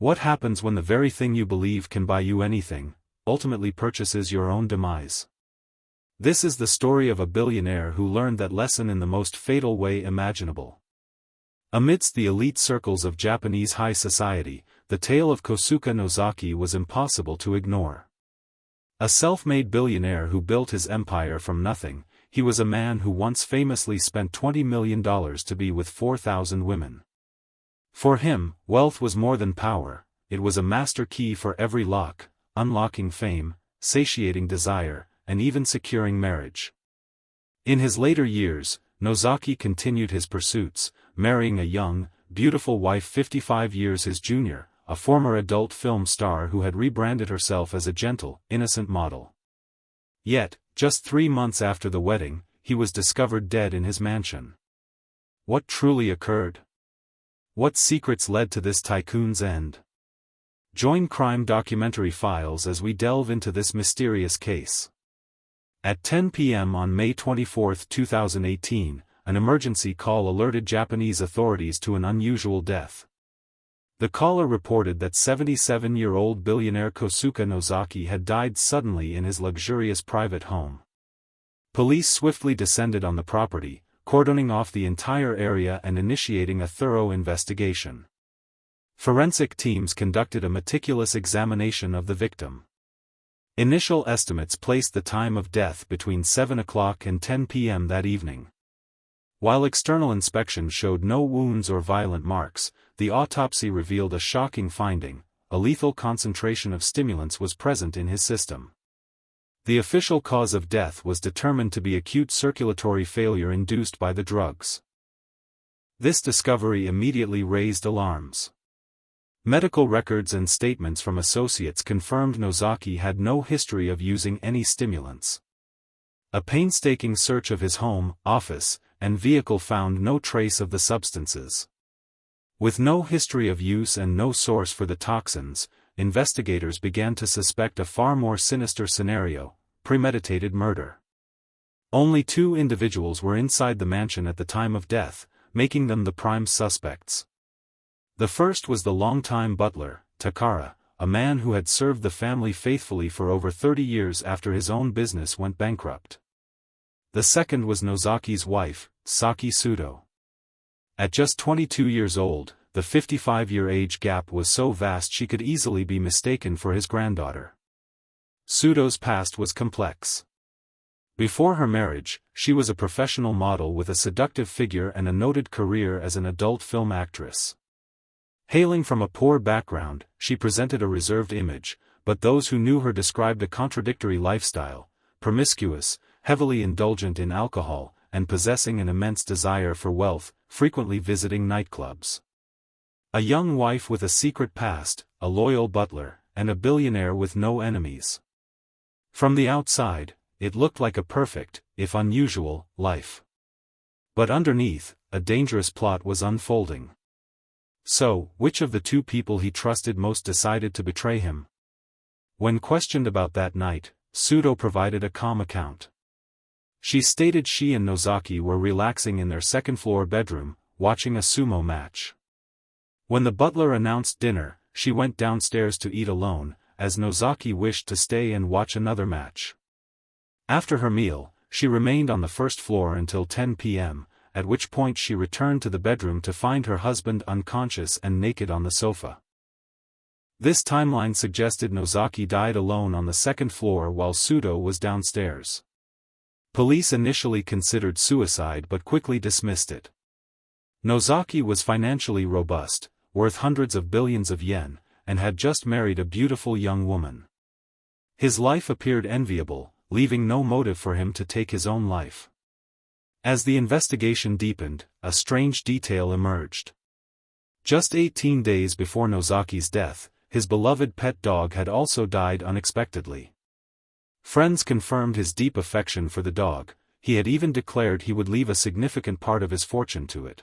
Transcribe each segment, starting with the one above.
What happens when the very thing you believe can buy you anything, ultimately purchases your own demise? This is the story of a billionaire who learned that lesson in the most fatal way imaginable. Amidst the elite circles of Japanese high society, the tale of Kosuke Nozaki was impossible to ignore. A self-made billionaire who built his empire from nothing, he was a man who once famously spent $20 million to be with 4,000 women. For him, wealth was more than power, it was a master key for every lock, unlocking fame, satiating desire, and even securing marriage. In his later years, Nozaki continued his pursuits, marrying a young, beautiful wife 55 years his junior, a former adult film star who had rebranded herself as a gentle, innocent model. Yet, just 3 months after the wedding, he was discovered dead in his mansion. What truly occurred? What secrets led to this tycoon's end? Join Crime Documentary Files as we delve into this mysterious case. At 10 p.m. on May 24, 2018, an emergency call alerted Japanese authorities to an unusual death. The caller reported that 77-year-old billionaire Kosuke Nozaki had died suddenly in his luxurious private home. Police swiftly descended on the property, cordoning off the entire area and initiating a thorough investigation. Forensic teams conducted a meticulous examination of the victim. Initial estimates placed the time of death between 7 o'clock and 10 p.m. that evening. While external inspection showed no wounds or violent marks, the autopsy revealed a shocking finding: a lethal concentration of stimulants was present in his system. The official cause of death was determined to be acute circulatory failure induced by the drugs. This discovery immediately raised alarms. Medical records and statements from associates confirmed Nozaki had no history of using any stimulants. A painstaking search of his home, office, and vehicle found no trace of the substances. With no history of use and no source for the toxins, investigators began to suspect a far more sinister scenario: premeditated murder. Only 2 individuals were inside the mansion at the time of death, making them the prime suspects. The first was the longtime butler, Takara, a man who had served the family faithfully for over 30 years after his own business went bankrupt. The second was Nozaki's wife, Saki Sudo. At just 22 years old, the 55-year age gap was so vast she could easily be mistaken for his granddaughter. Sudo's past was complex. Before her marriage, she was a professional model with a seductive figure and a noted career as an adult film actress. Hailing from a poor background, she presented a reserved image, but those who knew her described a contradictory lifestyle: promiscuous, heavily indulgent in alcohol, and possessing an immense desire for wealth, frequently visiting nightclubs. A young wife with a secret past, a loyal butler, and a billionaire with no enemies. From the outside, it looked like a perfect, if unusual, life. But underneath, a dangerous plot was unfolding. So, which of the 2 people he trusted most decided to betray him? When questioned about that night, Sudo provided a calm account. She stated she and Nozaki were relaxing in their second-floor bedroom, watching a sumo match. When the butler announced dinner, she went downstairs to eat alone, as Nozaki wished to stay and watch another match. After her meal, she remained on the first floor until 10 p.m., at which point she returned to the bedroom to find her husband unconscious and naked on the sofa. This timeline suggested Nozaki died alone on the second floor while Sudo was downstairs. Police initially considered suicide but quickly dismissed it. Nozaki was financially robust, worth hundreds of billions of yen, and had just married a beautiful young woman. His life appeared enviable, leaving no motive for him to take his own life. As the investigation deepened, a strange detail emerged. Just 18 days before Nozaki's death, his beloved pet dog had also died unexpectedly. Friends confirmed his deep affection for the dog. He had even declared he would leave a significant part of his fortune to it.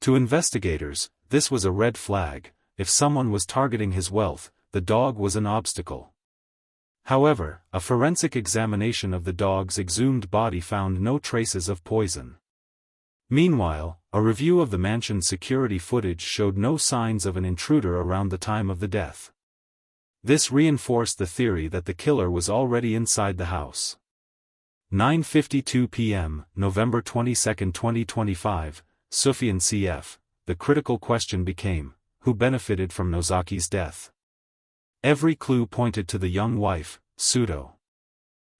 To investigators, this was a red flag. If someone was targeting his wealth, the dog was an obstacle. However, a forensic examination of the dog's exhumed body found no traces of poison. Meanwhile, a review of the mansion's security footage showed no signs of an intruder around the time of the death. This reinforced the theory that the killer was already inside the house. 9:52 p.m., November 22, 2025, Sufyan CF. The critical question became, who benefited from Nozaki's death? Every clue pointed to the young wife, Pseudo.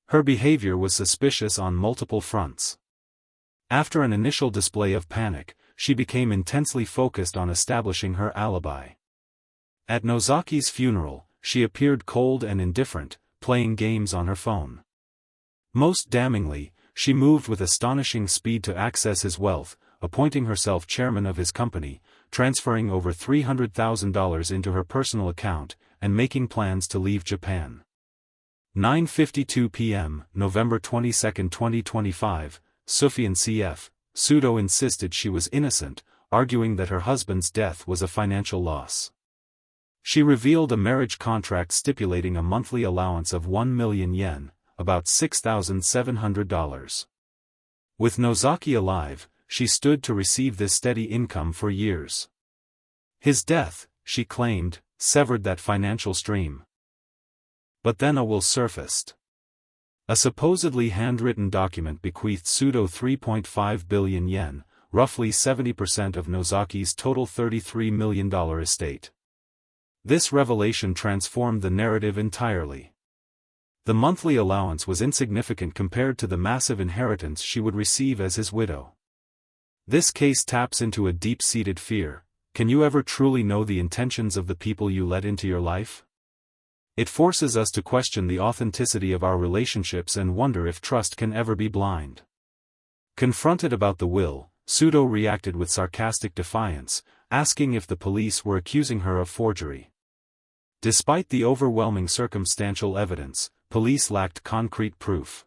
Her behavior was suspicious on multiple fronts. After an initial display of panic, she became intensely focused on establishing her alibi. At Nozaki's funeral, she appeared cold and indifferent, playing games on her phone. Most damningly, she moved with astonishing speed to access his wealth, appointing herself chairman of his company, transferring over $300,000 into her personal account, and making plans to leave Japan. 9:52 p.m., November 22, 2025, Sufyan CF. Pseudo insisted she was innocent, arguing that her husband's death was a financial loss. She revealed a marriage contract stipulating a monthly allowance of 1 million yen, about $6,700. With Nozaki alive, she stood to receive this steady income for years. His death, she claimed, severed that financial stream. But then a will surfaced. A supposedly handwritten document bequeathed Pseudo 3.5 billion yen, roughly 70% of Nozaki's total $33 million estate. This revelation transformed the narrative entirely. The monthly allowance was insignificant compared to the massive inheritance she would receive as his widow. This case taps into a deep-seated fear: can you ever truly know the intentions of the people you let into your life? It forces us to question the authenticity of our relationships and wonder if trust can ever be blind. Confronted about the will, Pseudo reacted with sarcastic defiance, asking if the police were accusing her of forgery. Despite the overwhelming circumstantial evidence, police lacked concrete proof.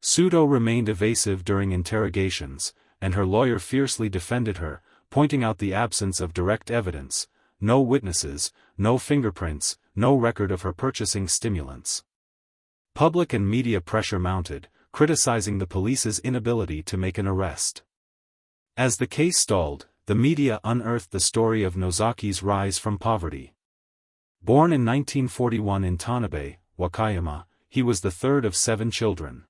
Pseudo remained evasive during interrogations, and her lawyer fiercely defended her, pointing out the absence of direct evidence: no witnesses, no fingerprints, no record of her purchasing stimulants. Public and media pressure mounted, criticizing the police's inability to make an arrest. As the case stalled, the media unearthed the story of Nozaki's rise from poverty. Born in 1941 in Tanabe, Wakayama, he was the third of 7 children.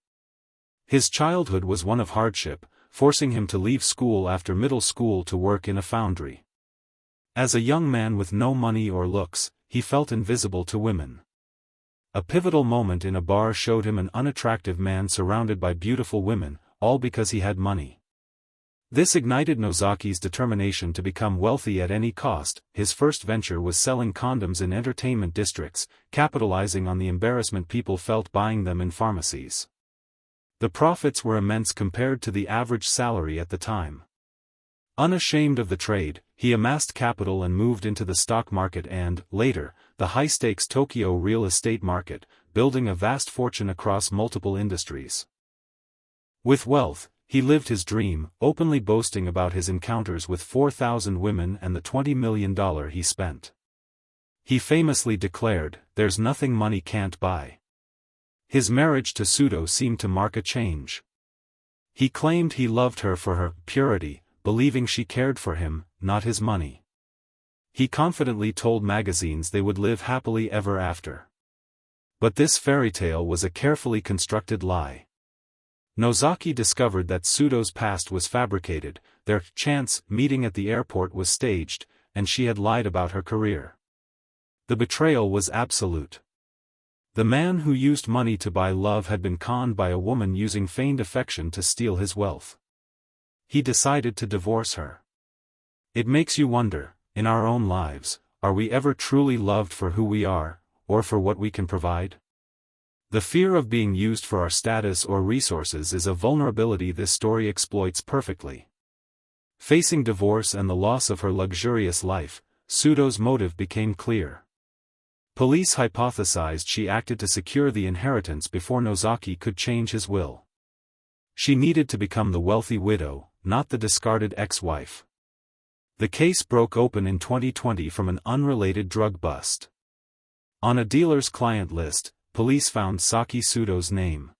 His childhood was one of hardship, forcing him to leave school after middle school to work in a foundry. As a young man with no money or looks, he felt invisible to women. A pivotal moment in a bar showed him an unattractive man surrounded by beautiful women, all because he had money. This ignited Nozaki's determination to become wealthy at any cost. His first venture was selling condoms in entertainment districts, capitalizing on the embarrassment people felt buying them in pharmacies. The profits were immense compared to the average salary at the time. Unashamed of the trade, he amassed capital and moved into the stock market and, later, the high-stakes Tokyo real estate market, building a vast fortune across multiple industries. With wealth, he lived his dream, openly boasting about his encounters with 4,000 women and the $20 million he spent. He famously declared, "There's nothing money can't buy." His marriage to Pseudo seemed to mark a change. He claimed he loved her for her purity, believing she cared for him, not his money. He confidently told magazines they would live happily ever after. But this fairy tale was a carefully constructed lie. Nozaki discovered that Pseudo's past was fabricated, their chance meeting at the airport was staged, and she had lied about her career. The betrayal was absolute. The man who used money to buy love had been conned by a woman using feigned affection to steal his wealth. He decided to divorce her. It makes you wonder, in our own lives, are we ever truly loved for who we are, or for what we can provide? The fear of being used for our status or resources is a vulnerability this story exploits perfectly. Facing divorce and the loss of her luxurious life, Pseudo's motive became clear. Police hypothesized she acted to secure the inheritance before Nozaki could change his will. She needed to become the wealthy widow, not the discarded ex-wife. The case broke open in 2020 from an unrelated drug bust. On a dealer's client list, police found Saki Pseudo's name.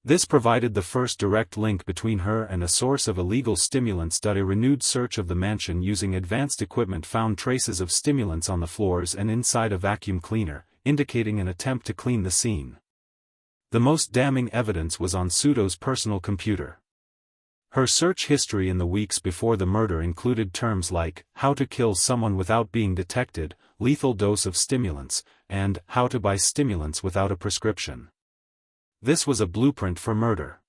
This provided the first direct link between her and a source of illegal stimulants. A renewed search of the mansion using advanced equipment found traces of stimulants on the floors and inside a vacuum cleaner, indicating an attempt to clean the scene. The most damning evidence was on Pseudo's personal computer. Her search history in the weeks before the murder included terms like, how to kill someone without being detected, lethal dose of stimulants, and how to buy stimulants without a prescription. This was a blueprint for murder.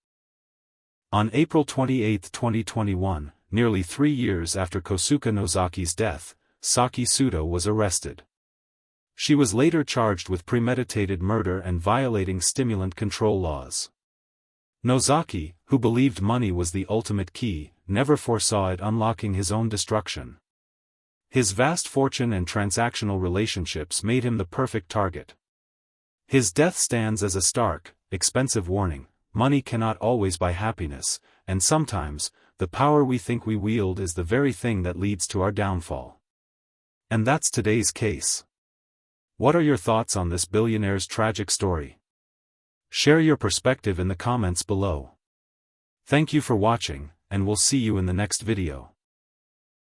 On April 28, 2021, nearly 3 years after Kosuke Nozaki's death, Saki Pseudo was arrested. She was later charged with premeditated murder and violating stimulant control laws. Nozaki, who believed money was the ultimate key, never foresaw it unlocking his own destruction. His vast fortune and transactional relationships made him the perfect target. His death stands as a stark, expensive warning: money cannot always buy happiness, and sometimes, the power we think we wield is the very thing that leads to our downfall. And that's today's case. What are your thoughts on this billionaire's tragic story? Share your perspective in the comments below. Thank you for watching, and we'll see you in the next video.